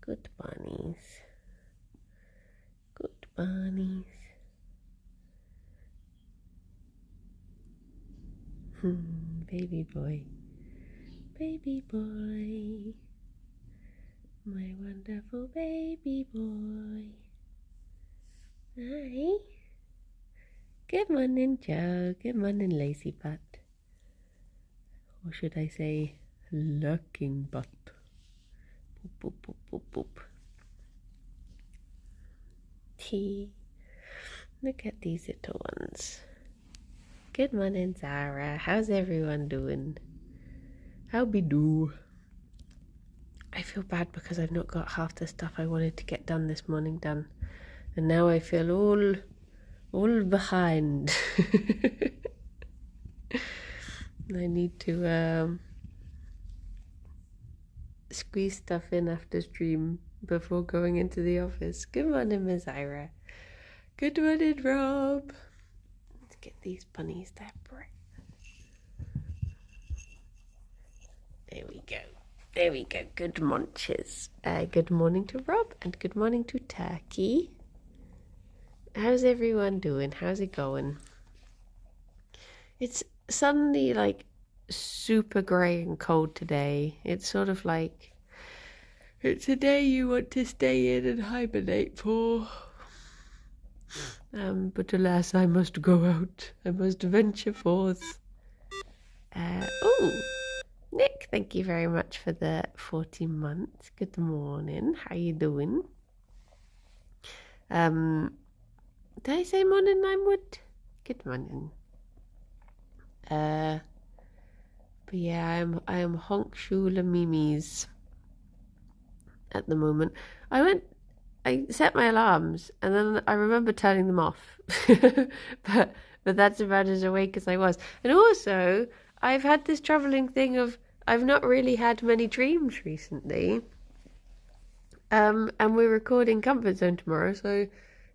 Good bunnies. Good bunnies. Baby boy. Baby boy. My wonderful baby boy. Hi. Good morning, Joe. Good morning, lazy butt. Or should I say, lurking butt. Boop, boop, boop, boop, boop. Tea. Look at these little ones. Good morning, Zara. How's everyone doing? How be do? I feel bad because I've not got half the stuff I wanted to get done this morning done. And now I feel all behind. I need to squeeze stuff in after stream before going into the office. Good morning, Miss Ira. Good morning, Rob. Let's get these bunnies their breath. There we go. There we go. Good munches. Good morning to Rob and good morning to Turkey. How's everyone doing? How's it going? It's suddenly like super grey and cold today. It's sort of like it's a day you want to stay in and hibernate for. But alas, I must go out. I must venture forth. Oh, Nick, thank you very much for the 40 months. Good morning. How you doing? Did I say morning, Limewood? Good morning. But yeah, I am honk shula mimis at the moment. I set my alarms and then I remember turning them off. but that's about as awake as I was. And also, I've had this travelling thing of I've not really had many dreams recently. And we're recording Comfort Zone tomorrow, so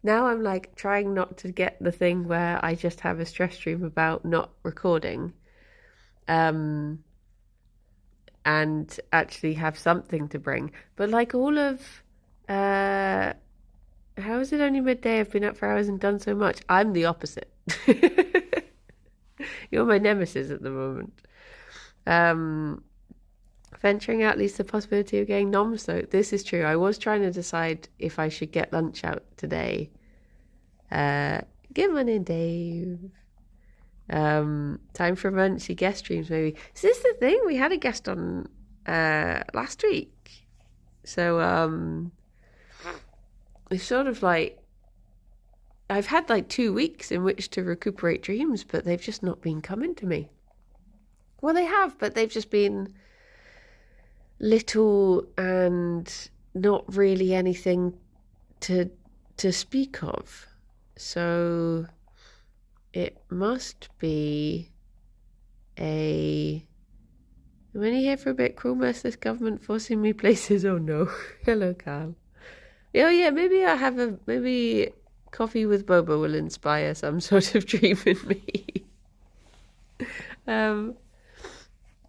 now I'm like trying not to get the thing where I just have a stress dream about not recording. And actually have something to bring. But like all of how is it only midday? I've been up for hours and done so much. I'm the opposite. You're my nemesis at the moment. Venturing out leaves the possibility of getting noms though. This is true. I was trying to decide if I should get lunch out today. Good morning, Dave. Time for emergency guest streams maybe. Is this the thing? We had a guest on last week. So it's sort of like I've had like 2 weeks in which to recuperate dreams, but they've just not been coming to me. Well, they have, but they've just been little and not really anything to speak of. So it must be a... I'm only here for a bit. Cruel, merciless government forcing me places. Oh no. Hello, Carl. Oh yeah, maybe I have maybe coffee with Boba will inspire some sort of dream in me.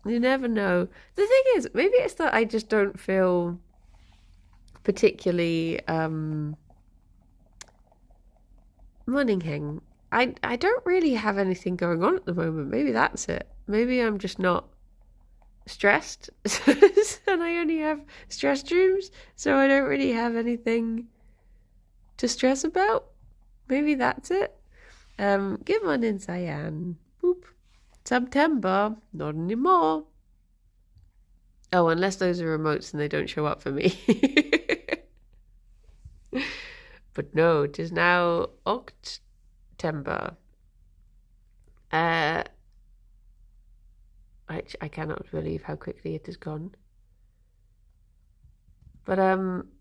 You never know. The thing is, maybe it's that I just don't feel particularly Munningham. I don't really have anything going on at the moment. Maybe that's it. Maybe I'm just not stressed and I only have stress dreams, so I don't really have anything to stress about. Maybe that's it. Good morning, Cyan. Boop. September, not anymore. Oh, unless those are remotes and they don't show up for me. But no, it is now October. I cannot believe how quickly it has gone. But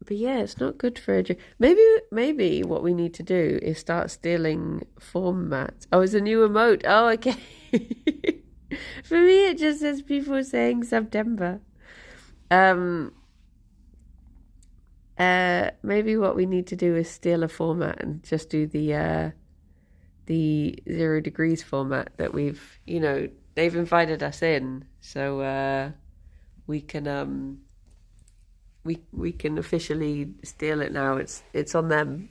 yeah, it's not good for a dream. Maybe what we need to do is start stealing formats. Oh, it's a new emote. Oh, okay. For me, it just says people saying September. Maybe what we need to do is steal a format and just do the 0 degrees format that we've, they've invited us in, so we can we can officially steal it now. It's on them.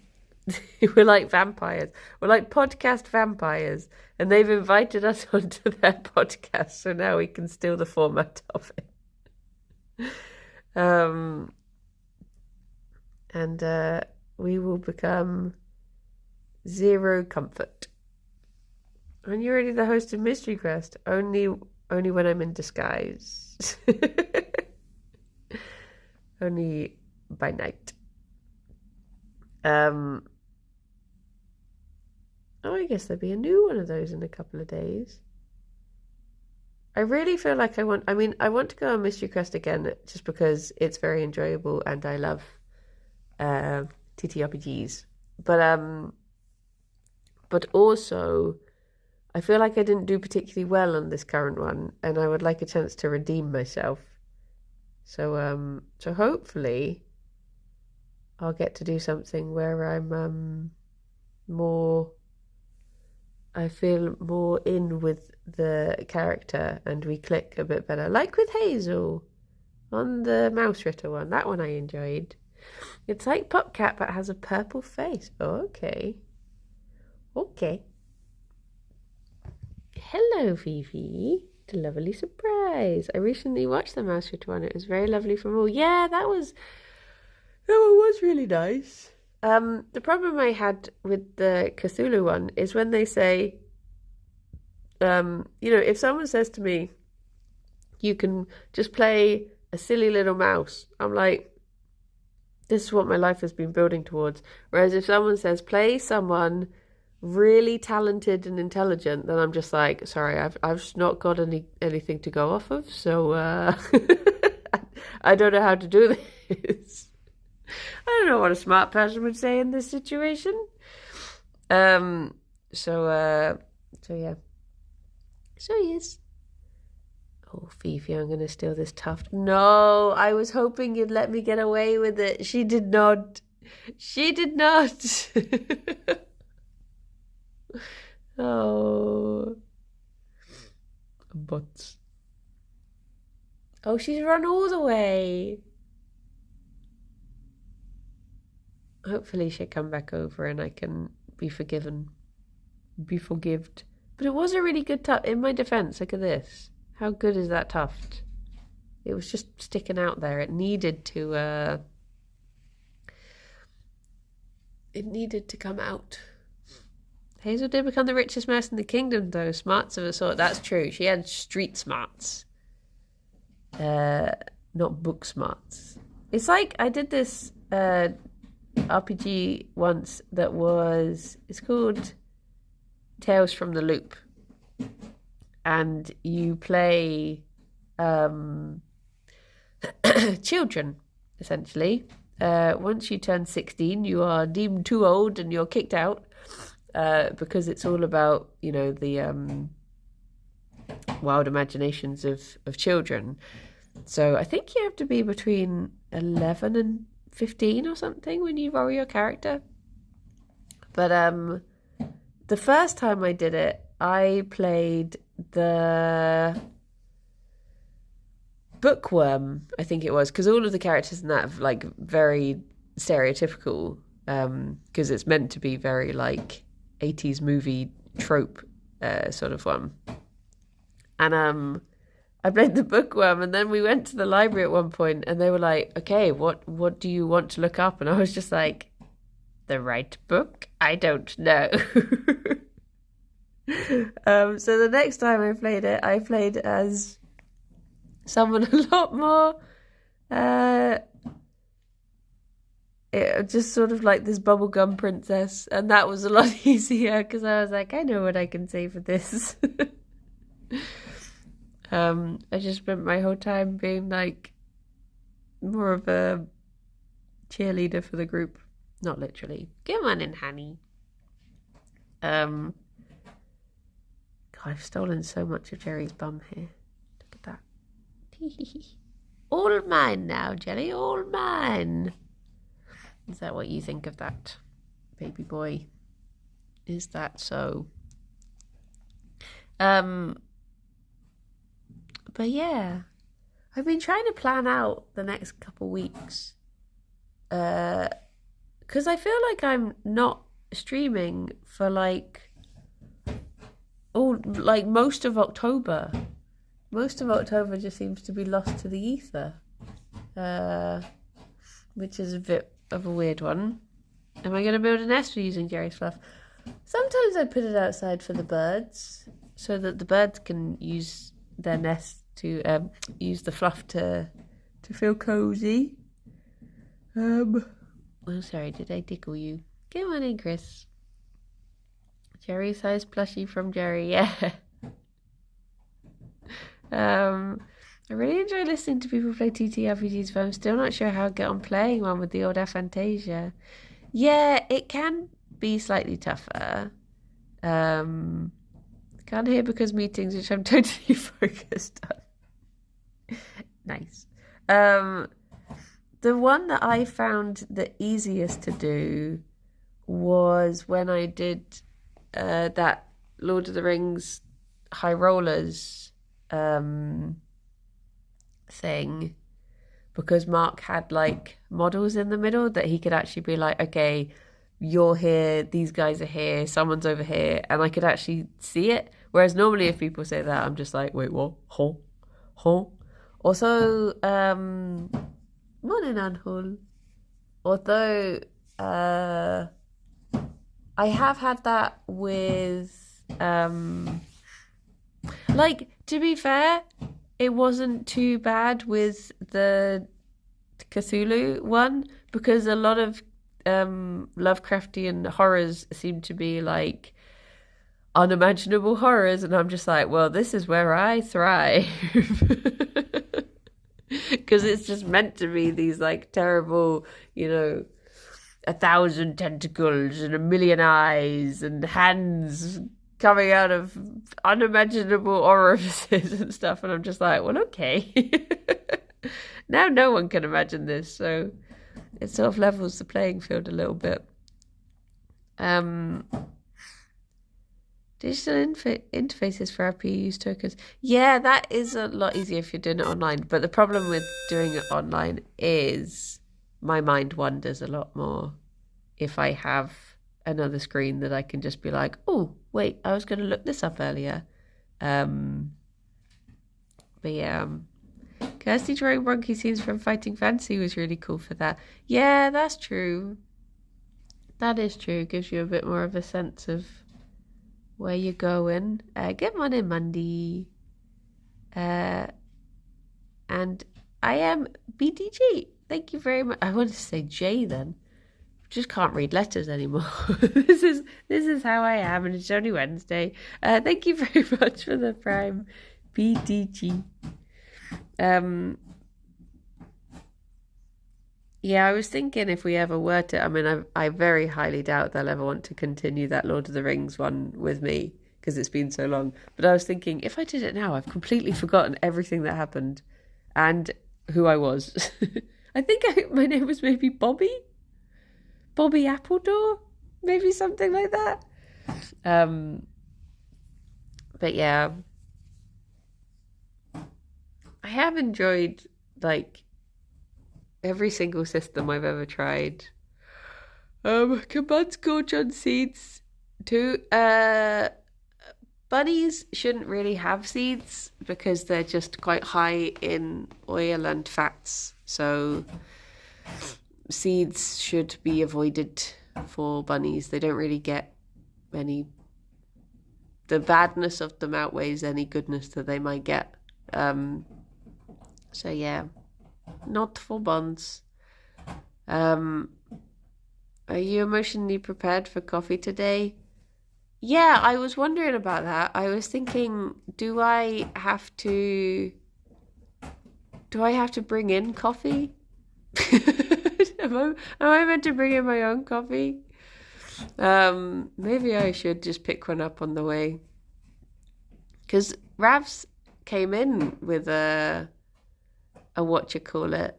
We're like vampires. We're like podcast vampires, and they've invited us onto their podcast, so now we can steal the format of it. And we will become Zero Comfort. And you're already the host of Mystery Quest. Only when I'm in disguise. Only by night. Oh, I guess there'll be a new one of those in a couple of days. I really feel like I want to go on Mystery Quest again just because it's very enjoyable and I love TTRPGs. But also I feel like I didn't do particularly well on this current one and I would like a chance to redeem myself. So hopefully I'll get to do something where I'm I feel more in with the character and we click a bit better. Like with Hazel on the Mouse Ritter one. That one I enjoyed. It's like PopCat but has a purple face. Oh, okay. Okay. Hello, Fifi. A lovely surprise. I recently watched the Mouse Ritter one. It was very lovely from all. Yeah, that one was really nice. The problem I had with the Cthulhu one is when they say, if someone says to me, you can just play a silly little mouse, I'm like, this is what my life has been building towards. Whereas if someone says, play someone really talented and intelligent, then I'm just like, sorry, I've just not got anything to go off of, so I don't know how to do this. I don't know what a smart person would say in this situation. So yeah. So yes. Oh, Fifi, I'm going to steal this tuft. No, I was hoping you'd let me get away with it. She did not. She did not. Oh. But. Oh, she's run all the way. Hopefully she'll come back over and I can be forgiven. Be forgived. But it was a really good tuft. In my defense, look at this. How good is that tuft? It was just sticking out there. It needed to come out. Hazel did become the richest mouse in the kingdom, though. Smarts of a sort. That's true. She had street smarts. Not book smarts. It's like I did this RPG once it's called Tales from the Loop, and you play children essentially. Once you turn 16 you are deemed too old and you're kicked out because it's all about the wild imaginations of children. So I think you have to be between 11 and 15 or something when you roll your character. But the first time I did it, I played the bookworm, I think it was, because all of the characters in that are like very stereotypical, because it's meant to be very like 80s movie trope sort of one. And I played the bookworm, and then we went to the library at one point and they were like, okay, what do you want to look up? And I was just like, the right book? I don't know. So the next time I played it, I played as someone a lot more just sort of like this bubblegum princess, and that was a lot easier because I was like, I know what I can say for this. I just spent my whole time being like more of a cheerleader for the group. Not literally. Come on in, honey. God, I've stolen so much of Jerry's bum here. Look at that. All mine now, Jelly, all mine. Is that what you think of that, baby boy? Is that so? But yeah. I've been trying to plan out the next couple weeks. Because I feel like I'm not streaming for like most of October. Most of October just seems to be lost to the ether, which is a bit of a weird one. Am I going to build a nest using Gerry's fluff? Sometimes I put it outside for the birds so that the birds can use their nest to use the fluff to feel cozy. Oh, sorry, did I tickle you? Come on in, Chris. Gerry-sized plushie from Gerry, yeah. I really enjoy listening to people play TTRPGs, but I'm still not sure how I'd get on playing one with the old Aphantasia. Yeah, it can be slightly tougher. Can't hear because meetings, which I'm totally focused on. Nice. The one that I found the easiest to do was when I did that Lord of the Rings High Rollers thing, because Mark had like models in the middle that he could actually be like, okay, you're here, these guys are here, someone's over here, and I could actually see it. Whereas normally if people say that, I'm just like, wait, what? Huh? Also, morning, Anhul. Although, I have had that with, like, to be fair, it wasn't too bad with the Cthulhu one, because a lot of Lovecraftian horrors seem to be like unimaginable horrors, and I'm just like, well, this is where I thrive. Because it's just meant to be these like terrible, 1,000 tentacles and 1,000,000 eyes and hands coming out of unimaginable orifices and stuff, and I'm just like, well, okay. Now no one can imagine this, so it sort of levels the playing field a little bit. Digital interfaces for RP use tokens. Yeah, that is a lot easier if you're doing it online. But the problem with doing it online is my mind wanders a lot more if I have another screen that I can just be like, oh, wait, I was going to look this up earlier. But yeah, Kirsty drawing Bronchi scenes from Fighting Fantasy was really cool for that. Yeah, that's true. That is true. Gives you a bit more of a sense of where you're going. Good morning, Monday. And I am BDG. Thank you very much. I wanted to say J then. Just can't read letters anymore. This is how I am, and it's only Wednesday. Thank you very much for the prime, BDG. Yeah, I was thinking if we ever were to, I mean, I very highly doubt they'll ever want to continue that Lord of the Rings one with me because it's been so long. But I was thinking, if I did it now, I've completely forgotten everything that happened and who I was. I think my name was maybe Bobby Appledore, maybe something like that. But yeah, I have enjoyed like every single system I've ever tried. Can buns gorge on seeds too? Bunnies shouldn't really have seeds because they're just quite high in oil and fats. So seeds should be avoided for bunnies. They don't really get any... The badness of them outweighs any goodness that they might get. So yeah, not for buns. Are you emotionally prepared for coffee today? Yeah, I was wondering about that. I was thinking, do I have to bring in coffee? Am I meant to bring in my own coffee? Maybe I should just pick one up on the way. Because Ravs came in with a what you call it,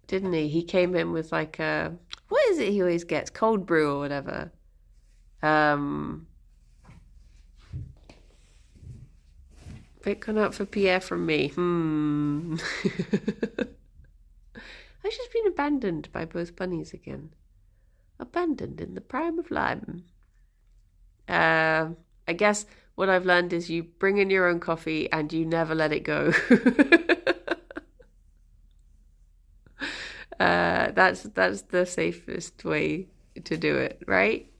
didn't he? He came in with like a, what is it he always gets? Cold brew or whatever. Pick one up for Pierre from me. I've just been abandoned by both bunnies again. Abandoned in the prime of life. I guess what I've learned is you bring in your own coffee and you never let it go. That's the safest way to do it, right?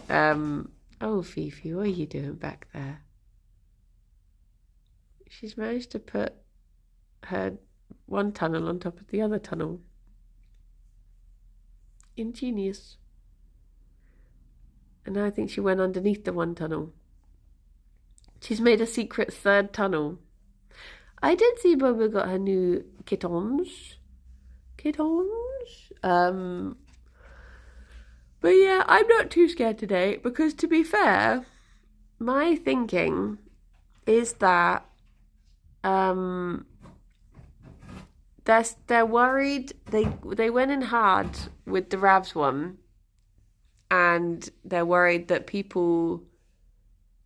Oh, Fifi, what are you doing back there? She's managed to put her one tunnel on top of the other tunnel. Ingenious. And now I think she went underneath the one tunnel. She's made a secret third tunnel. I did see Bobo got her new kittens. But yeah, I'm not too scared today because, to be fair, my thinking is that they're worried. They went in hard with the Ravs one, and they're worried that people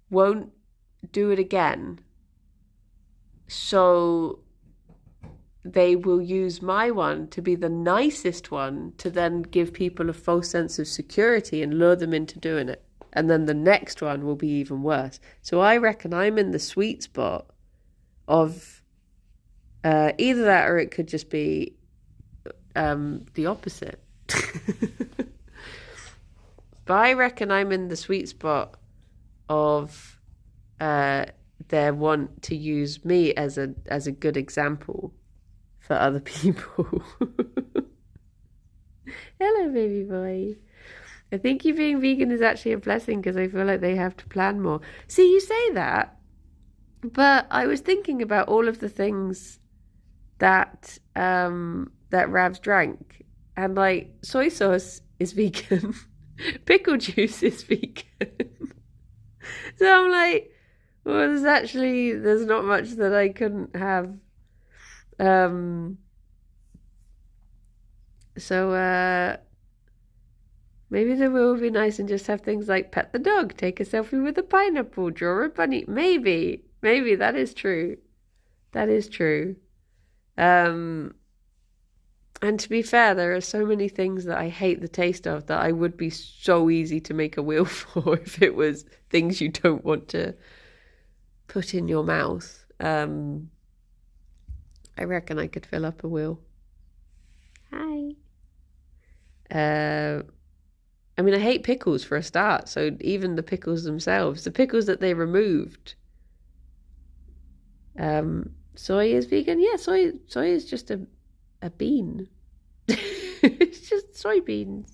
won't do it again. So they will use my one to be the nicest one to then give people a false sense of security and lure them into doing it. And then the next one will be even worse. So I reckon I'm in the sweet spot of either that, or it could just be the opposite. But I reckon I'm in the sweet spot of their want to use me as a good example for other people. Hello, baby boy. I think you being vegan is actually a blessing because I feel like they have to plan more. See, you say that, but I was thinking about all of the things that that Ravs drank, and like soy sauce is vegan, pickle juice is vegan. So I'm like, well, there's not much that I couldn't have. So maybe the will would be nice and just have things like pet the dog, take a selfie with a pineapple, draw a bunny. Maybe that is true. That is true. And to be fair, there are so many things that I hate the taste of that I would be so easy to make a wheel for if it was things you don't want to put in your mouth. I reckon I could fill up a wheel. Hi. I mean, I hate pickles for a start. So even the pickles themselves, the pickles that they removed. Soy is vegan. Yeah, soy is just a bean. It's just soybeans.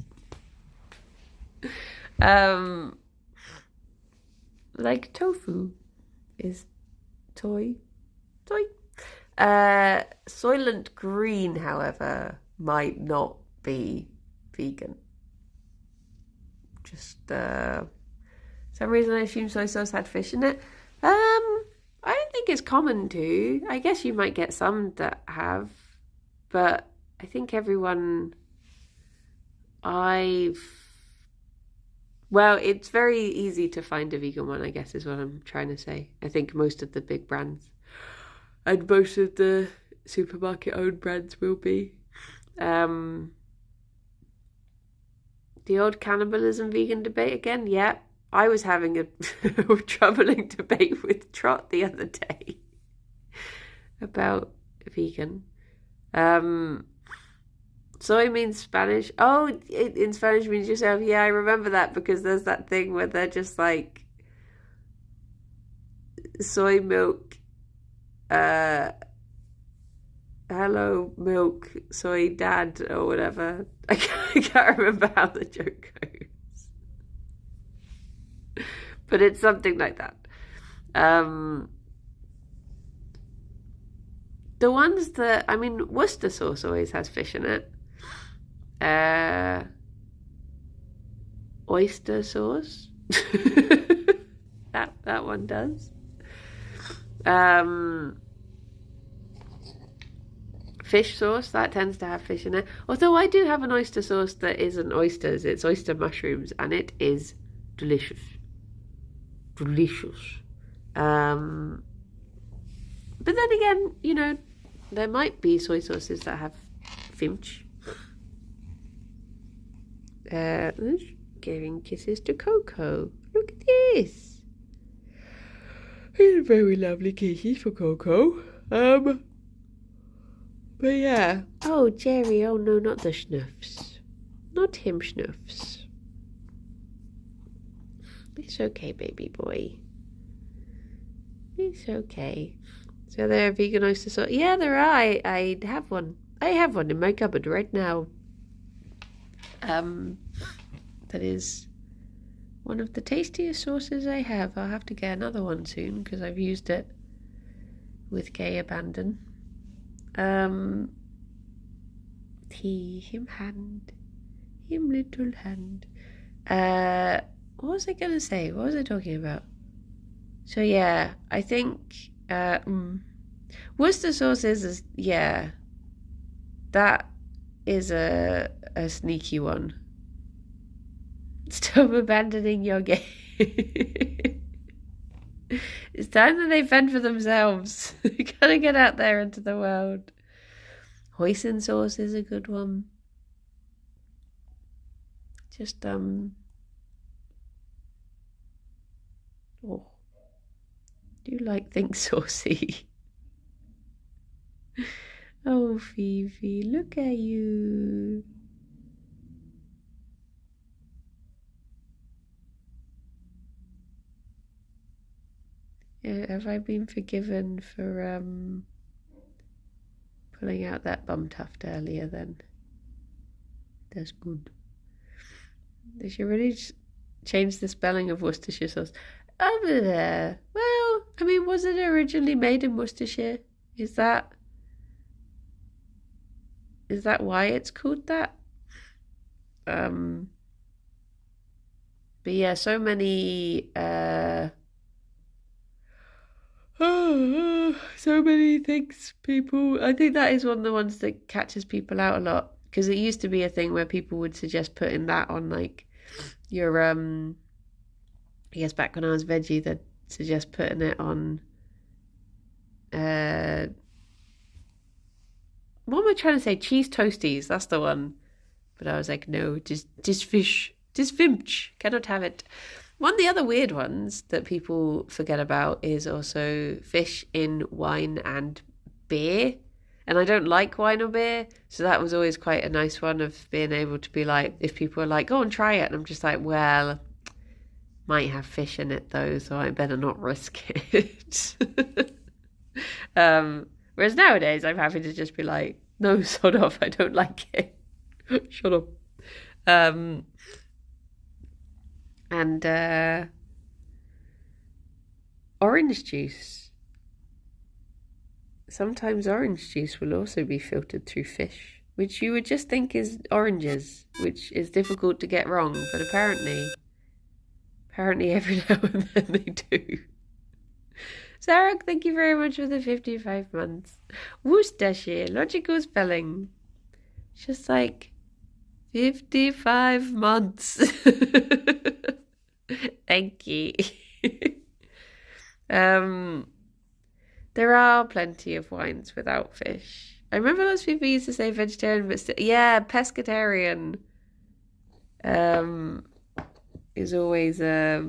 Like tofu is soy. Soylent Green, however, might not be vegan. Just some reason I assume soy sauce had fish in it. I don't think it's common to. I guess you might get some that have, but I think everyone well, it's very easy to find a vegan one, I guess is what I'm trying to say. I think most of the big brands and most of the supermarket owned brands will be. The old cannibalism vegan debate again. Yeah, I was having a troubling debate with Trot the other day about vegan. Soy means Spanish. Oh, in Spanish means yourself. Yeah, I remember that because there's that thing where they're just like soy milk. Hello, milk, soy dad, or whatever. I can't remember how the joke goes. But it's something like that. The ones that, I mean, Worcester sauce always has fish in it. Oyster sauce. That one does. Fish sauce, that tends to have fish in it. Although I do have an oyster sauce that isn't oysters, it's oyster mushrooms, and it is delicious. Delicious. But then again, you know, there might be soy sauces that have fimch. Giving kisses to Coco. Look at this. It's very lovely kisses for Coco. But yeah. Oh, Gerry. Oh no, not the schnuffs. Not him schnuffs. It's okay, baby boy. It's okay. So there are vegan oyster sauce. Yeah, there are. I have one. I have one in my cupboard right now. That is one of the tastiest sauces I have. I'll have to get another one soon because I've used it with gay abandon. Him hand. Him little hand. What was I gonna say? What was I talking about? So yeah, I think Worcester sauce is yeah. That is a sneaky one. Stop abandoning your game. It's time that they fend for themselves. You gotta get out there into the world. Hoisin sauce is a good one. Just oh, do you like things saucy? Oh, Fifi, look at you. Have I been forgiven for pulling out that bum tuft earlier then? That's good. They should really change the spelling of Worcestershire sauce. Over there. Well, I mean, was it originally made in Worcestershire? Is that why it's called that? But yeah, so many so many things people. I think that is one of the ones that catches people out a lot because it used to be a thing where people would suggest putting that on like your I guess back when I was veggie, they'd suggest putting it on what am I trying to say? Cheese toasties, that's the one. But I was like, no, just fish, just fimch, cannot have it. One of the other weird ones that people forget about is also fish in wine and beer. And I don't like wine or beer, so that was always quite a nice one of being able to be like, if people are like, go and try it, and I'm just like, well, might have fish in it though, so I better not risk it. Whereas nowadays I'm happy to just be like, no, sod off, I don't like it. Shut up. And orange juice. Sometimes orange juice will also be filtered through fish, which you would just think is oranges, which is difficult to get wrong, but apparently every now and then they do. Sarah, thank you very much for the 55 months. Worcestershire, logical spelling. Just like 55 months. Thank you. There are plenty of wines without fish. I remember lots of people used to say vegetarian, but still, yeah, pescatarian is always I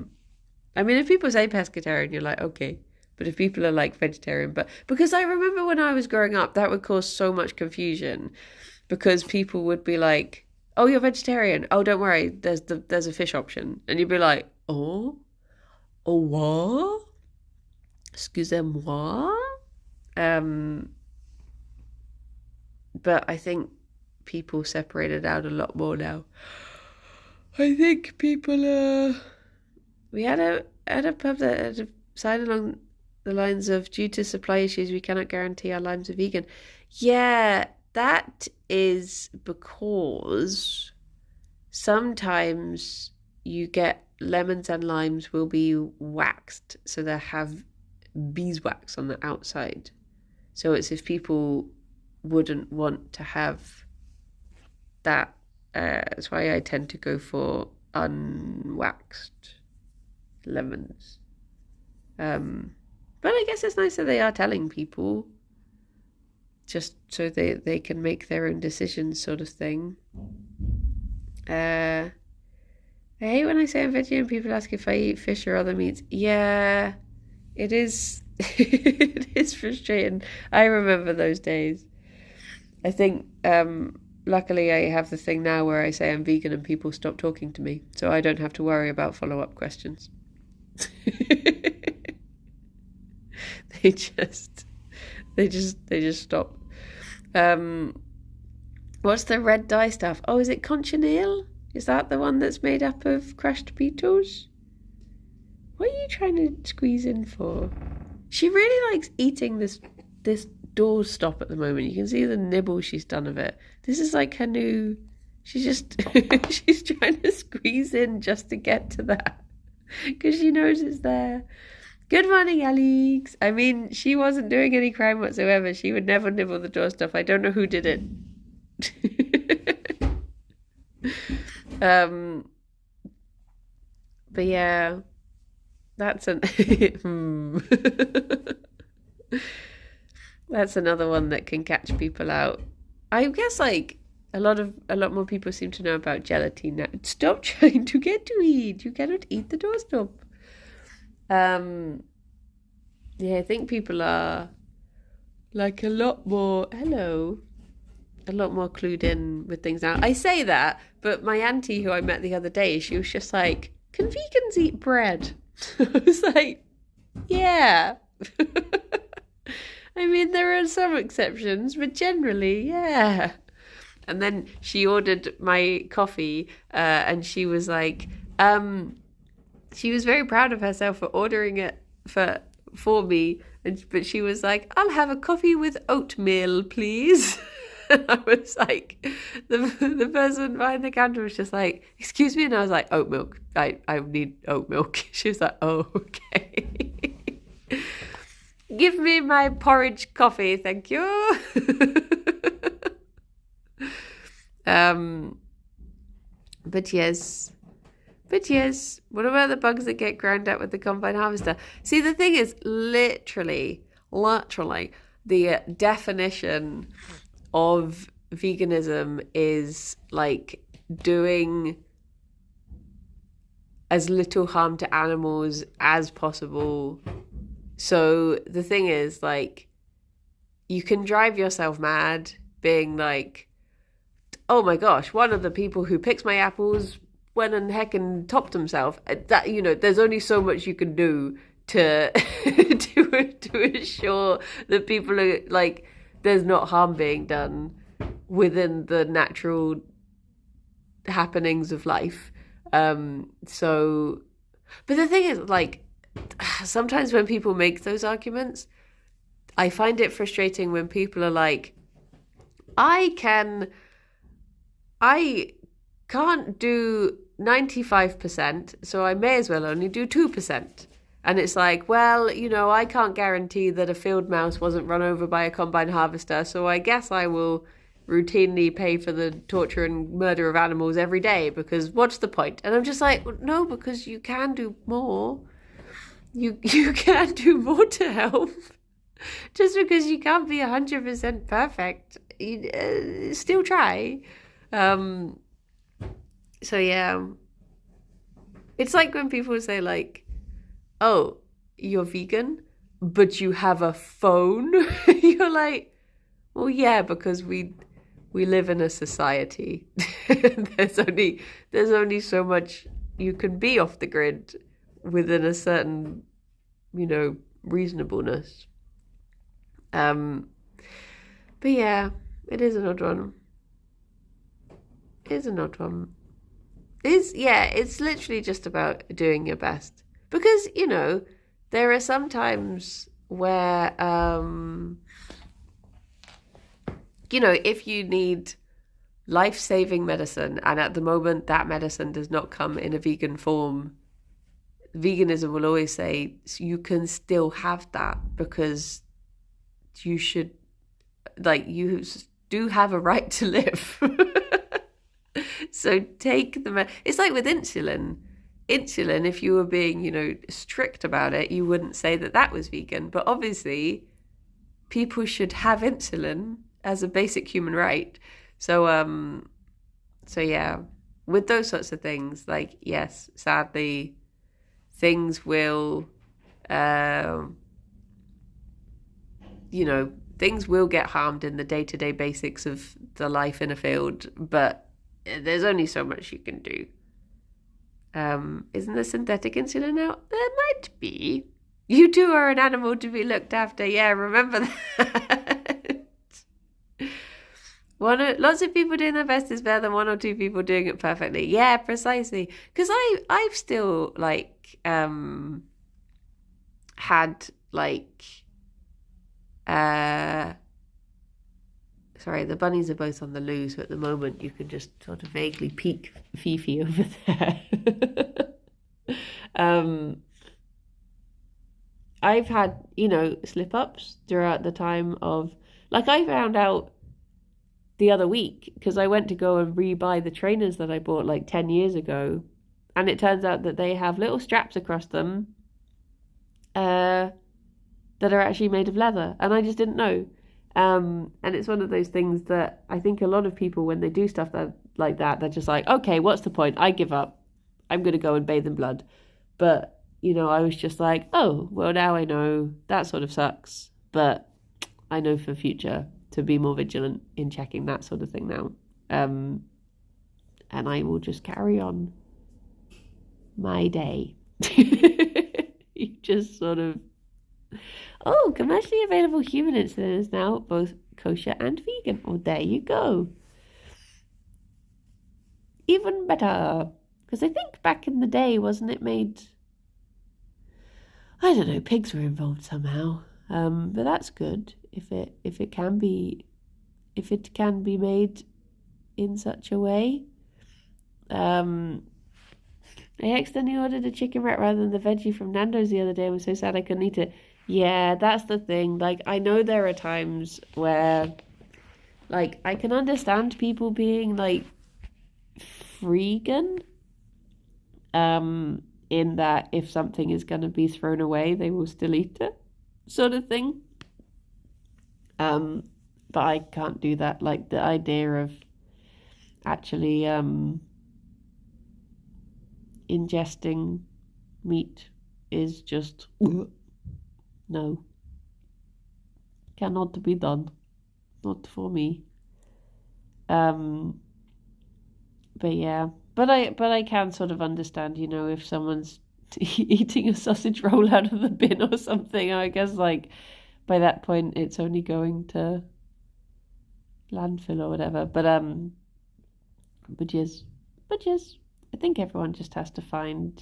mean, if people say pescatarian, you're like, okay. But if people are like vegetarian, but because I remember when I was growing up, that would cause so much confusion because people would be like, oh, you're vegetarian. Oh, don't worry. There's a fish option. And you'd be like, oh what? Excusez-moi. But I think people separate it out a lot more now. I think people we had a pub that had a sign along the lines of, due to supply issues, we cannot guarantee our limes are vegan. Yeah, that is because sometimes you get lemons and limes will be waxed, so they have beeswax on the outside. So it's if people wouldn't want to have that. That's why I tend to go for unwaxed lemons. But I guess it's nice that they are telling people, just so they can make their own decisions, sort of thing. I hate when I say I'm vegetarian and people ask if I eat fish or other meats. Yeah, it is. It is frustrating. I remember those days. I think, luckily, I have the thing now where I say I'm vegan and people stop talking to me, so I don't have to worry about follow-up questions. They just stop. What's the red dye stuff? Oh, is it cochineal? Is that the one that's made up of crushed beetles? What are you trying to squeeze in for? She really likes eating this doorstop at the moment. You can see the nibble she's done of it. This is like her new... She's just... she's trying to squeeze in just to get to that. Because she knows it's there. Good morning, Alex. I mean, she wasn't doing any crime whatsoever. She would never nibble the doorstop. I don't know who did it. But yeah, that's that's another one that can catch people out. I guess like a lot more people seem to know about gelatine now. Stop trying to get to eat. You cannot eat the doorstop. Yeah, I think people are like a lot more clued in with things now. I say that, but my auntie who I met the other day, she was just like, can vegans eat bread? I was like, yeah. I mean, there are some exceptions, but generally, yeah. And then she ordered my coffee, and she was like, she was very proud of herself for ordering it for me, but she was like, I'll have a coffee with oatmeal, please. And I was like, the person behind the counter was just like, excuse me, and I was like, oat milk. I need oat milk. She was like, oh, okay. Give me my porridge coffee, thank you. But yes, what about the bugs that get ground out with the combine harvester? See, the thing is, literally, the definition of veganism is like doing as little harm to animals as possible. So the thing is, like, you can drive yourself mad being like, oh my gosh, one of the people who picks my apples went and heckin' topped himself. That, you know, there's only so much you can do to to ensure that people are like, there's not harm being done within the natural happenings of life. So, but the thing is, like, sometimes when people make those arguments, I find it frustrating when people are like, I can't do 95%, so I may as well only do 2%. And it's like, well, you know, I can't guarantee that a field mouse wasn't run over by a combine harvester, so I guess I will routinely pay for the torture and murder of animals every day, because what's the point? And I'm just like, well, no, because you can do more. You can do more to help. Just because you can't be 100% perfect, still try. So yeah, it's like when people say like, oh, you're vegan, but you have a phone. You're like, well, yeah, because we live in a society. There's only so much you can be off the grid within a certain, you know, reasonableness. But yeah, it is an odd one. It's literally just about doing your best. Because, you know, there are some times where, you know, if you need life-saving medicine, and at the moment that medicine does not come in a vegan form, veganism will always say you can still have that, because you should, like, you do have a right to live. So take it's like with insulin. insulin, if you were being, strict about it, you wouldn't say that that was vegan. But obviously, people should have insulin as a basic human right. So yeah, with those sorts of things, like, yes, sadly, things will, um, things will get harmed in the day-to-day basics of the life in a field, but there's only so much you can do. Isn't there synthetic insulin out? There might be. You too are an animal to be looked after. Yeah, remember that. Lots of people doing their best is better than one or two people doing it perfectly. Yeah, precisely. Because I've still had sorry, the bunnies are both on the loo, so at the moment you can just sort of vaguely peek Fifi over there. I've had, slip-ups throughout the time of, I found out the other week, because I went to go and re-buy the trainers that I bought 10 years ago, and it turns out that they have little straps across them that are actually made of leather, and I just didn't know. And it's one of those things that I think a lot of people, when they do stuff like that, they're just like, okay, what's the point? I give up. I'm going to go and bathe in blood. But, I was just like, oh, well, now I know that sort of sucks. But I know for future to be more vigilant in checking that sort of thing now. And I will just carry on my day. You just sort of... Oh, commercially available human insulin is now both kosher and vegan. Oh, there you go. Even better. Because I think back in the day, wasn't it made... I don't know, pigs were involved somehow. But that's good if it can be made in such a way. I accidentally ordered a chicken wrap rather than the veggie from Nando's the other day. I was so sad I couldn't eat it. Yeah, that's the thing. I know there are times where, I can understand people being, freegan, in that if something is going to be thrown away, they will still eat it, sort of thing. But I can't do that. The idea of actually, ingesting meat is just... No. Cannot be done. Not for me. But yeah. But I can sort of understand, if someone's eating a sausage roll out of the bin or something. I guess by that point it's only going to landfill or whatever. But yes. I think everyone just has to find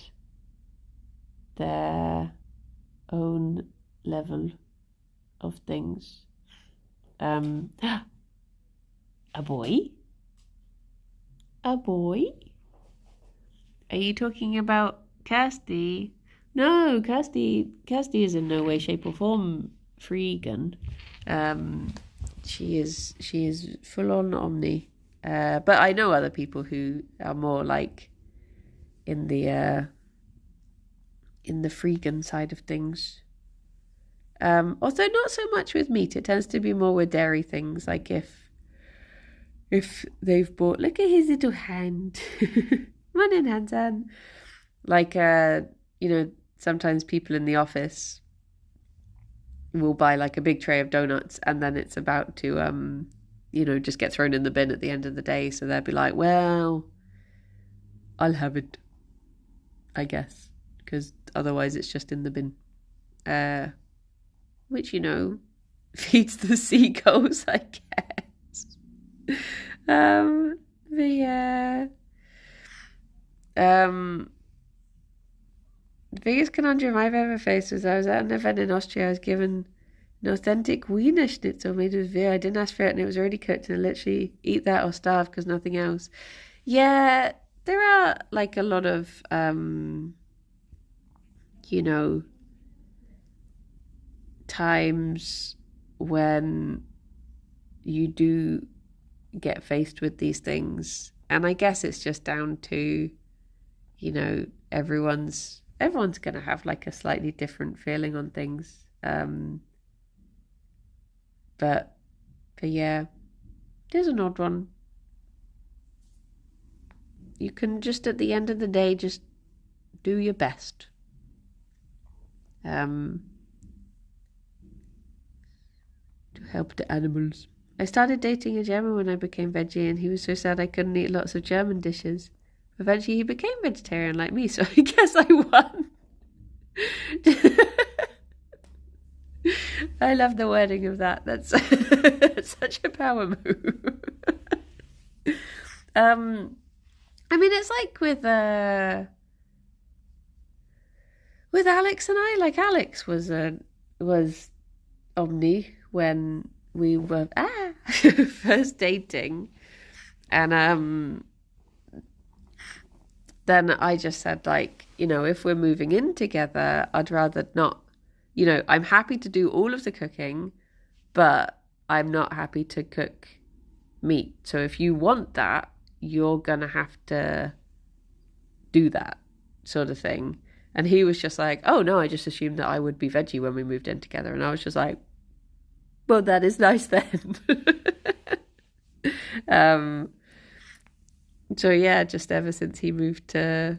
their own level of things. A boy? A boy? Are you talking about Kirsty? No, Kirsty is in no way, shape or form freegan. She is full on omni. But I know other people who are more in the freegan side of things. Although not so much with meat, it tends to be more with dairy things. If they've bought, look at his little hand. Morning, Hansan. Sometimes people in the office will buy a big tray of donuts, and then it's about to just get thrown in the bin at the end of the day. So they'll be like, well, I'll have it, I guess, because otherwise it's just in the bin. Which, feeds the seagulls, I guess. But yeah. The biggest conundrum I've ever faced was I was at an event in Austria. I was given an authentic Wiener Schnitzel made with veal. I didn't ask for it, and it was already cooked, and I literally eat that or starve because nothing else. Yeah, there are a lot of times when you do get faced with these things, and I guess it's just down to everyone's gonna have like a slightly different feeling on things. But yeah, there's an odd one. You can just at the end of the day just do your best. To help the animals. I started dating a German when I became veggie, and he was so sad I couldn't eat lots of German dishes. Eventually he became vegetarian like me, so I guess I won. I love the wording of that. That's such a power move. I mean, it's like with Alex and I. Like Alex was omni when we were first dating, and then I just said, like, if we're moving in together, I'd rather not. I'm happy to do all of the cooking, but I'm not happy to cook meat. So if you want that, you're gonna have to do that, sort of thing. And he was just like, oh no, I just assumed that I would be veggie when we moved in together. And I was just like, well, that is nice then. So yeah, just ever since he moved to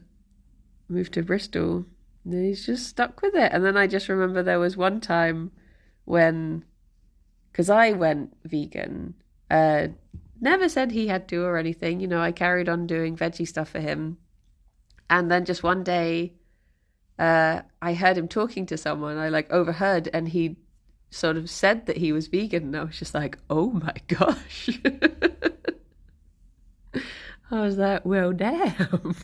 Bristol, he's just stuck with it. And then I just remember there was one time when, because I went vegan, never said he had to or anything, I carried on doing veggie stuff for him. And then just one day, I heard him talking to someone, I like overheard, and he sort of said that he was vegan, and I was just like, oh my gosh. I was like, well, damn.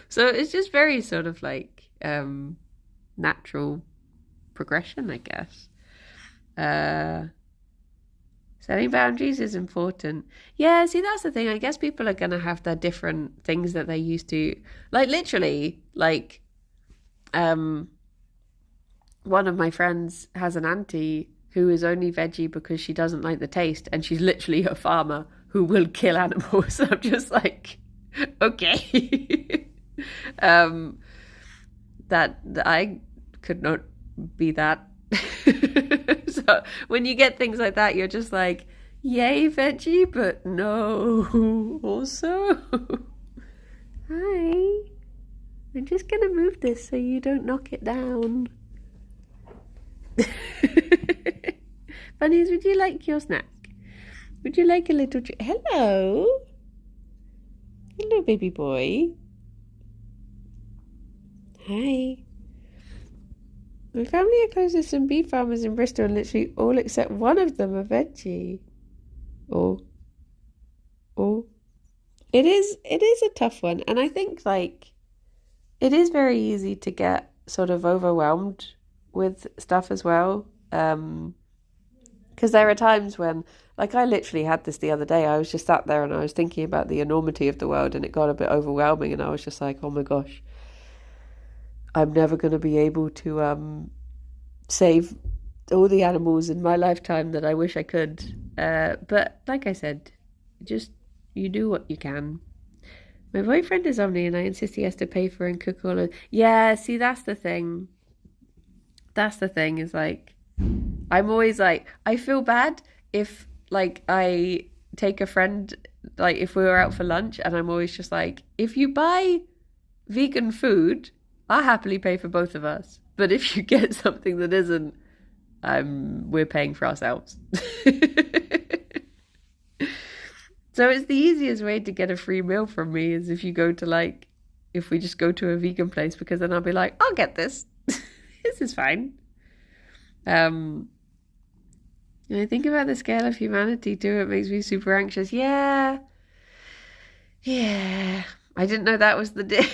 So it's just very sort of like natural progression, I guess. Setting boundaries is important. Yeah, see, that's the thing. I guess people are going to have their different things that they're used to. Like, literally, like, one of my friends has an auntie who is only veggie because she doesn't like the taste, and she's literally a farmer who will kill animals. I'm just like, okay. That I could not be that. So when you get things like that, you're just like, yay veggie, but no also. Hi, I'm just gonna move this so you don't knock it down. Bunnies, would you like your snack? Would you like a little hello? Hello, baby boy. Hi. My family are close to some beef farmers in Bristol, and literally all except one of them are veggie. Oh. It is a tough one, and I think like it is very easy to get sort of overwhelmed with stuff as well. Because there are times when, like, I literally had this the other day. I was just sat there and I was thinking about the enormity of the world, and it got a bit overwhelming, and I was just like, oh my gosh, I'm never going to be able to save all the animals in my lifetime that I wish I could. But like I said, just you do what you can. My boyfriend is omni, and I insist he has to pay for and cook all of. Yeah, see, that's the thing. That's the thing, is like, I'm always like, I feel bad if like I take a friend, like if we were out for lunch, and I'm always just like, if you buy vegan food, I'll happily pay for both of us. But if you get something that isn't, we're paying for ourselves. So it's the easiest way to get a free meal from me is if you go to like, if we just go to a vegan place, because then I'll be like, I'll get this. This is fine. And I think about the scale of humanity too. It makes me super anxious. Yeah. I didn't know that was the deal.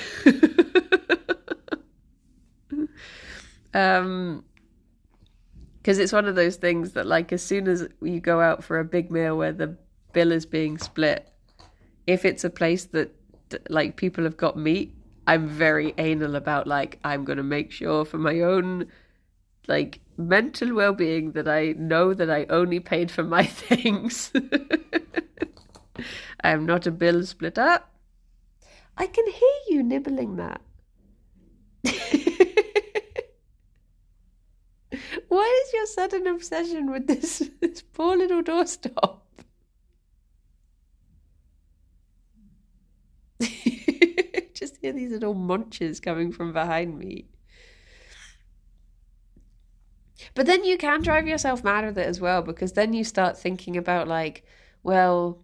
Because it's one of those things that, like, as soon as you go out for a big meal where the bill is being split, if it's a place that like people have got meat, I'm very anal about, like, I'm going to make sure for my own like mental well-being that I know that I only paid for my things. I'm not a bill splitter. I can hear you nibbling that. Why is your sudden obsession with this poor little doorstop? Just hear these little munches coming from behind me. But then you can drive yourself mad with it as well, because then you start thinking about like, well,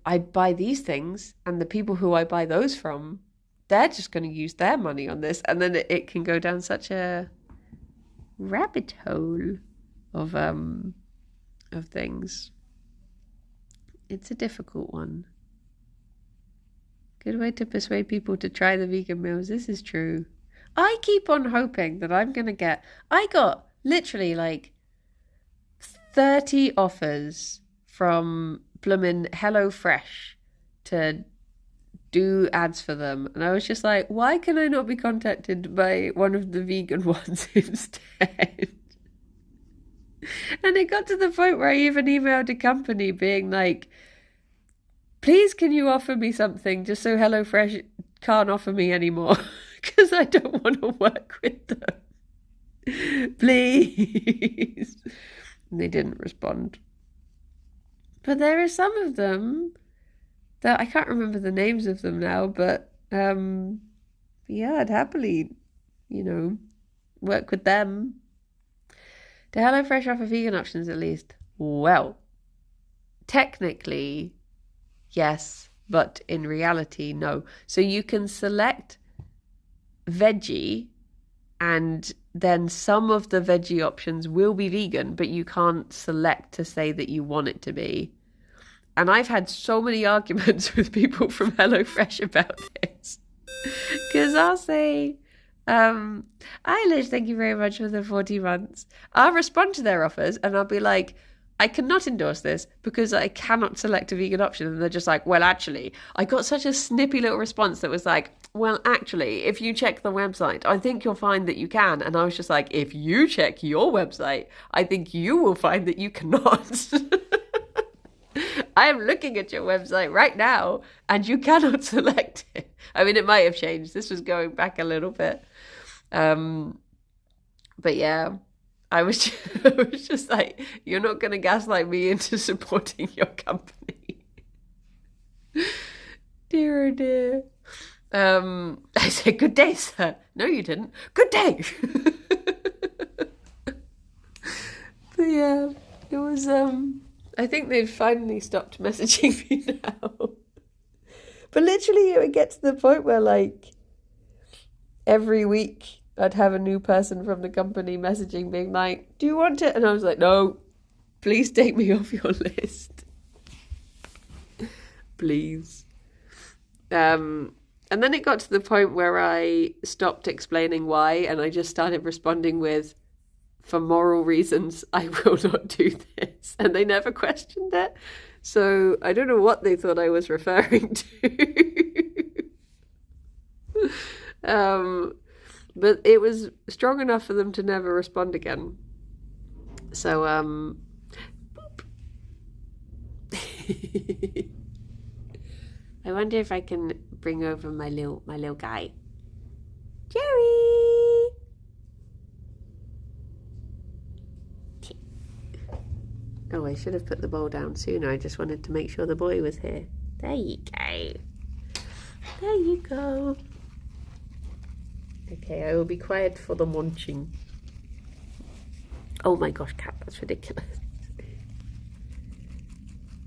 I buy these things, and the people who I buy those from, they're just going to use their money on this, and then it can go down such a rabbit hole of things. It's a difficult one. Good way to persuade people to try the vegan meals. This is true. I keep on hoping that I'm going to get... I got literally like 30 offers from bloomin' HelloFresh to do ads for them. And I was just like, why can I not be contacted by one of the vegan ones instead? And it got to the point where I even emailed a company being like, please can you offer me something just so HelloFresh can't offer me anymore, because I don't want to work with them. Please. And they didn't respond. But there are some of them that I can't remember the names of them now, but yeah, I'd happily, work with them. Do HelloFresh offer vegan options at least? Well, technically, yes, but in reality, no. So you can select veggie, and then some of the veggie options will be vegan, but you can't select to say that you want it to be. And I've had so many arguments with people from HelloFresh about this. Because I'll say, hi Liz, thank you very much for the 40 months. I'll respond to their offers and I'll be like, I cannot endorse this because I cannot select a vegan option. And they're just like, well, actually, I got such a snippy little response that was like, well, actually, if you check the website, I think you'll find that you can. And I was just like, if you check your website, I think you will find that you cannot. I am looking at your website right now and you cannot select it. I mean, it might have changed. This was going back a little bit. But yeah, I was just like, you're not going to gaslight me into supporting your company. Dear, oh dear. I said, good day, sir. No, you didn't. Good day. But yeah, it was, I think they've finally stopped messaging me now. But literally it would get to the point where like every week I'd have a new person from the company messaging being like, do you want it? And I was like, no, please take me off your list. Please. And then it got to the point where I stopped explaining why, and I just started responding with, for moral reasons, I will not do this. And they never questioned it. So I don't know what they thought I was referring to. But it was strong enough for them to never respond again. So, I wonder if I can bring over my little guy. Gerry! Oh, I should have put the bowl down sooner. I just wanted to make sure the boy was here. There you go. There you go. Okay, I will be quiet for the munching. Oh my gosh, cat, that's ridiculous.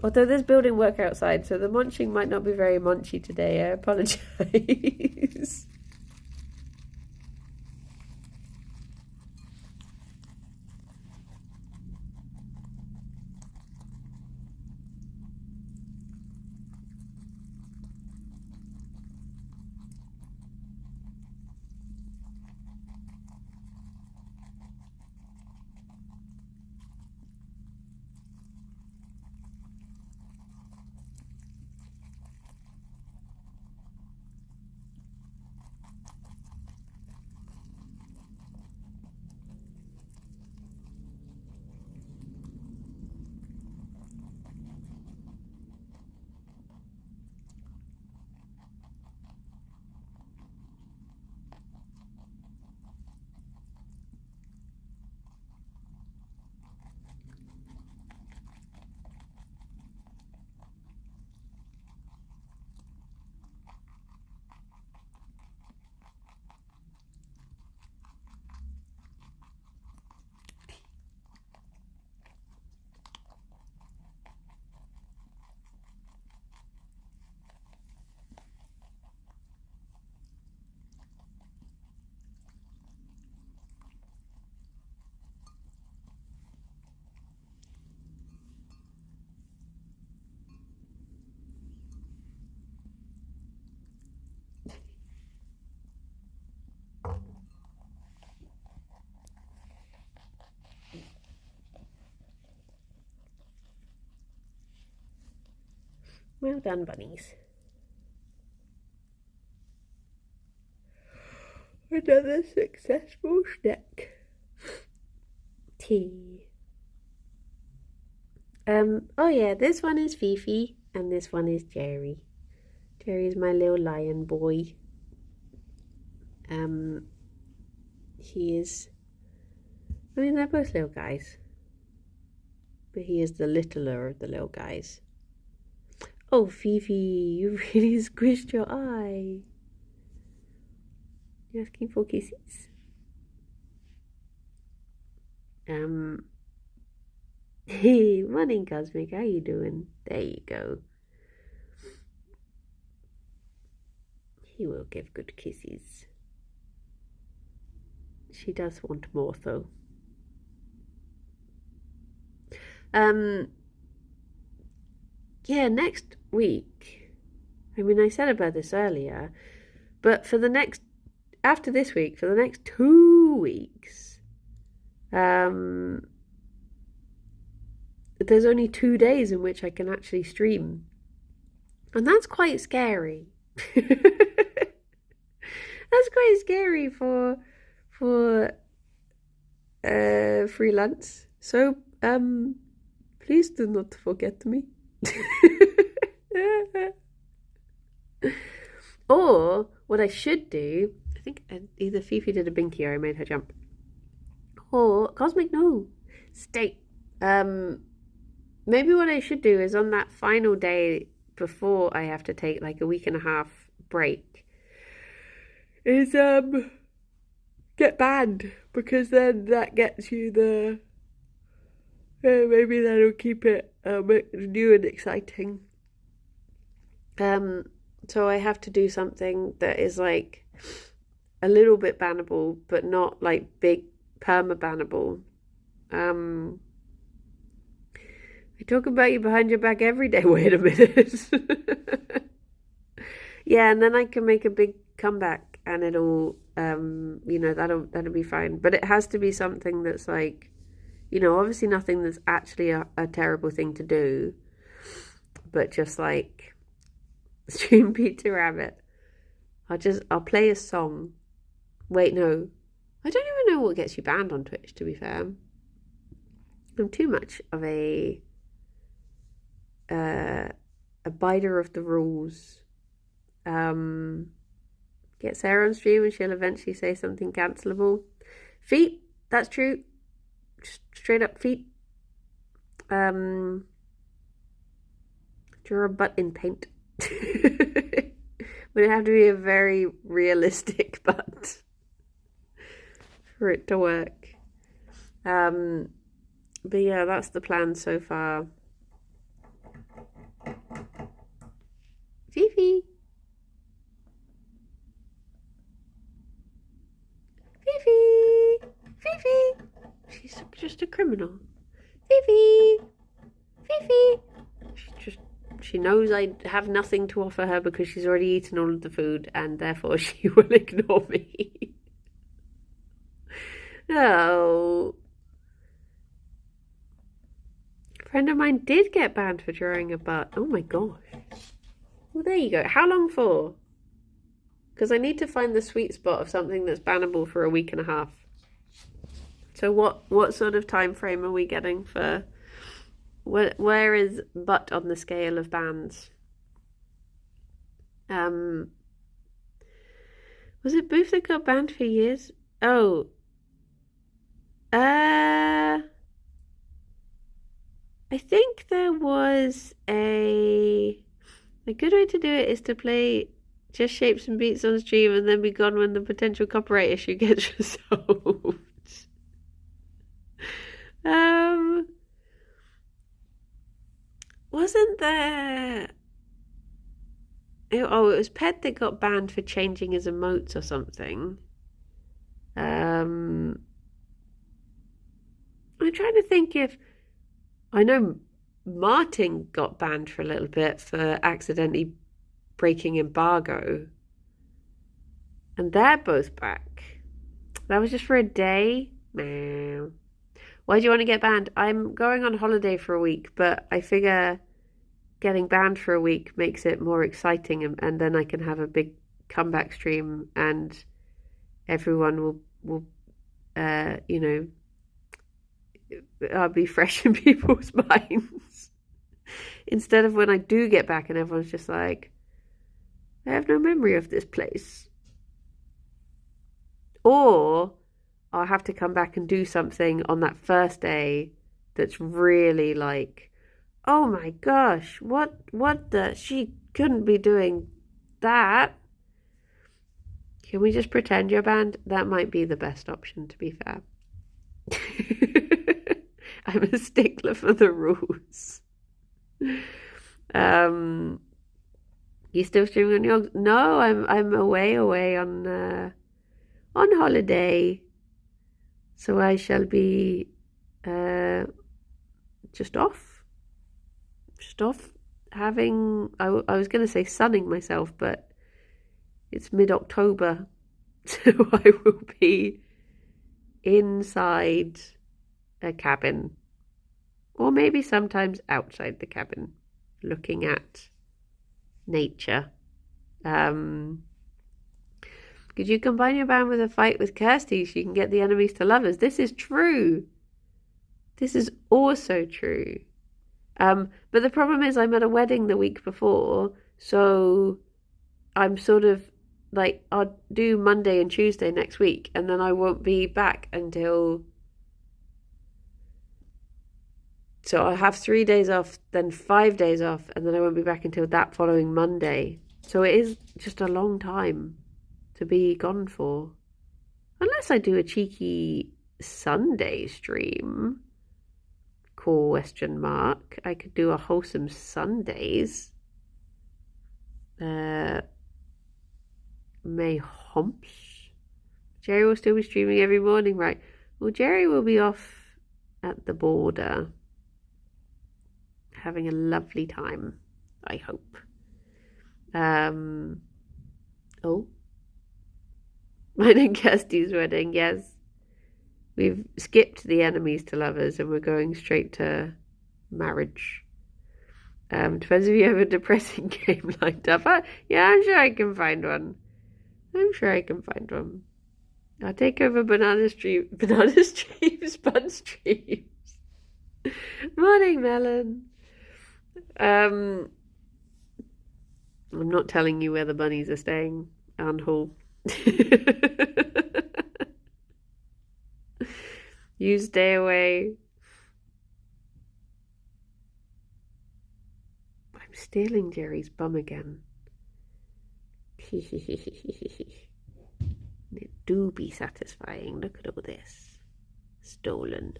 Although there's building work outside, so the munching might not be very munchy today. I apologise. Well done, bunnies. Another successful snack. Tea. Oh yeah, this one is Fifi and this one is Gerry. Gerry is my little lion boy. He is, I mean, they're both little guys, but he is the littler of the little guys. Oh, Fifi, you really squished your eye. You're asking for kisses? Hey, morning, Cosmic. How you doing? There you go. He will give good kisses. She does want more, though. Yeah, next week. I mean, I said about this earlier, but after this week, for the next 2 weeks, there's only 2 days in which I can actually stream. And that's quite scary. That's quite scary for freelance. So, please do not forget me. Or what I should do, I think either Fifi did a binky or I made her jump. Or Cosmic, no, stay. Maybe what I should do is on that final day before I have to take like a week and a half break, is get banned, because then that gets you the maybe that'll keep it new and exciting. So I have to do something that is like a little bit bannable, but not like big perma-bannable. I talk about you behind your back every day. Wait a minute. Yeah, and then I can make a big comeback and it'll that'll be fine. But it has to be something that's like, obviously nothing that's actually a terrible thing to do, but just like stream Pizza Rabbit. I'll play a song. Wait, no. I don't even know what gets you banned on Twitch, to be fair. I'm too much of a abider of the rules. Get Sarah on stream and she'll eventually say something cancelable. Feet, that's true. Straight up feet. Draw a butt in paint. Would it have to be a very realistic butt for it to work? But yeah, that's the plan so far. Fifi. Fifi. Fifi. She's just a criminal. Fifi. Fifi. She knows I have nothing to offer her because she's already eaten all of the food, and therefore she will ignore me. Oh. A friend of mine did get banned for drawing a butt. Oh my gosh. Well, there you go. How long for? Because I need to find the sweet spot of something that's bannable for a week and a half. So what sort of time frame are we getting for... Where is butt on the scale of bans? Was it Booth that got banned for years? Oh. I think there was a good way to do it is to play Just Shapes and Beats on stream and then be gone when the potential copyright issue gets resolved. Wasn't there... it was Pet that got banned for changing his emotes or something. I'm trying to think if... I know Martin got banned for a little bit for accidentally breaking embargo. And they're both back. That was just for a day? Meow. Why do you want to get banned? I'm going on holiday for a week, but I figure getting banned for a week makes it more exciting, and then I can have a big comeback stream, and everyone will I'll be fresh in people's minds. Instead of when I do get back and everyone's just like, I have no memory of this place. Or I'll have to come back and do something on that first day that's really like, oh my gosh, what she couldn't be doing that. Can we just pretend you're banned? That might be the best option, to be fair. I'm a stickler for the rules. You still streaming on your? No, I'm away on holiday, so I shall be just off having. I was going to say sunning myself, but it's mid-October, so I will be inside a cabin, or maybe sometimes outside the cabin, looking at nature. Could you combine your band with a fight with Kirsty so you can get the enemies to lovers? This is true. This is also true. But the problem is I'm at a wedding the week before, so I'm sort of like, I'll do Monday and Tuesday next week, and then I won't be back until... So I'll have 3 days off, then 5 days off, and then I won't be back until that following Monday. So it is just a long time to be gone for. Unless I do a cheeky Sunday stream, ? I could do a wholesome Sundays. May humps. Gerry will still be streaming every morning, right? Well, Gerry will be off at the border, having a lovely time, I hope. Oh, mine and Kirsty's wedding, yes. We've skipped the enemies to lovers and we're going straight to marriage. Depends if you have a depressing game lined up. Yeah, I'm sure I can find one. I'll take over banana streams, bun streams. Morning, Melon. I'm not telling you where the bunnies are staying, Anhole. You stay away. I'm stealing Gerry's bum again. It do be satisfying. Look at all this. Stolen.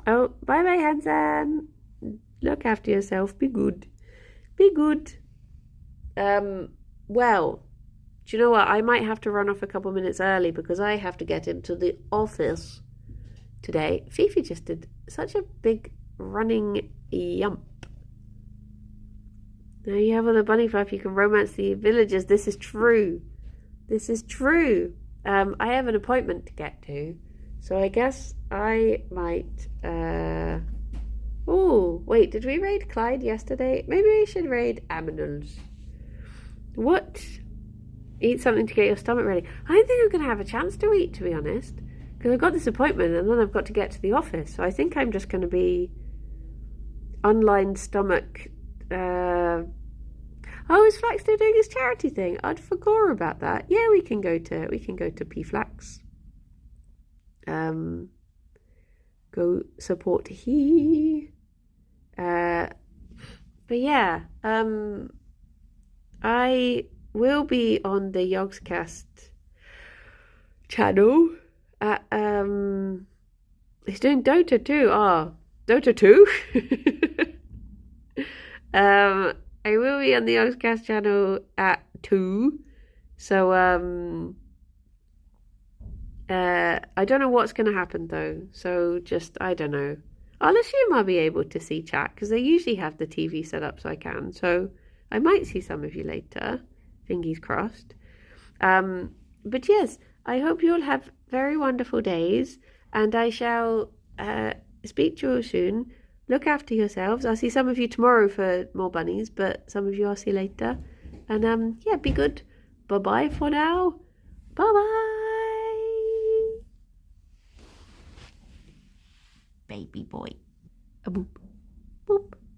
Oh, bye bye, Hansen. Look after yourself. Be good. Well, do you know what? I might have to run off a couple minutes early because I have to get into the office today. Fifi just did such a big running yump. Now you have on the bunny flap, you can romance the villagers. This is true. I have an appointment to get to, so I guess I might... Oh, wait, did we raid Clyde yesterday? Maybe we should raid Aminals. What? Eat something to get your stomach ready. I don't think I'm going to have a chance to eat, to be honest, because I've got this appointment and then I've got to get to the office. So I think I'm just going to be unlined stomach. Oh, is Flax still doing his charity thing? I'd forgot about that. Yeah, we can go to P Flax. Go support he. But yeah, I will be on the Yogscast channel. He's doing Dota 2. Dota 2? I will be on the Yogscast channel at 2. So, I don't know what's going to happen though. So I don't know. I'll assume I'll be able to see chat because they usually have the TV set up so I can. So I might see some of you later. Fingers crossed. But yes, I hope you all have very wonderful days, and I shall speak to you all soon. Look after yourselves. I'll see some of you tomorrow for more bunnies, but some of you I'll see later. And yeah, be good. Bye bye for now. Bye bye. Baby boy. A boop.